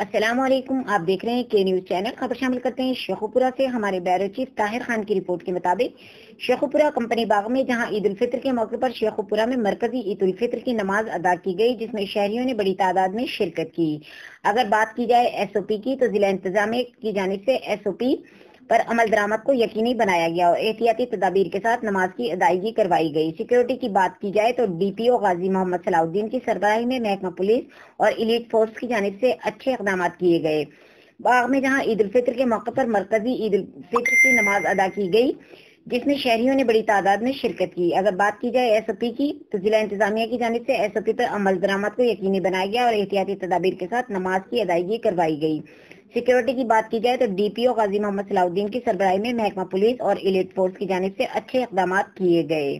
السلام علیکم، آپ دیکھ رہے ہیں کے نیوز چینل۔ خبر شامل کرتے ہیں شیخوپورہ سے۔ ہمارے بیورو چیف طاہر خان کی رپورٹ کے مطابق شیخوپورہ کمپنی باغ میں جہاں عید الفطر کے موقع پر شیخوپورہ میں مرکزی عید الفطر کی نماز ادا کی گئی، جس میں شہریوں نے بڑی تعداد میں شرکت کی۔ اگر بات کی جائے ایس او پی کی تو ضلع انتظامیہ کی جانب سے ایس او پی پر عمل درآمد کو یقینی بنایا گیا اور احتیاطی تدابیر کے ساتھ نماز کی ادائیگی کروائی گئی۔ سیکیورٹی کی بات کی جائے تو ڈی پی او غازی محمد صلاح الدین کی سربراہی میں محکمہ پولیس اور ایلیٹ فورس کی جانب سے اچھے اقدامات کیے گئے۔ باغ میں جہاں عید الفطر کے موقع پر مرکزی عید الفطر کی نماز ادا کی گئی، جس میں شہریوں نے بڑی تعداد میں شرکت کی۔ اگر بات کی جائے ایس او پی کی تو ضلع انتظامیہ کی جانب سے ایس او پی پر عمل درآمد کو یقینی بنایا گیا اور احتیاطی تدابیر کے ساتھ نماز کی ادائیگی کروائی گئی۔ سیکیورٹی کی بات کی جائے تو ڈی پی او غازی محمد صلاح الدین کی سربراہی میں محکمہ پولیس اور ایلیٹ فورس کی جانب سے اچھے اقدامات کیے گئے۔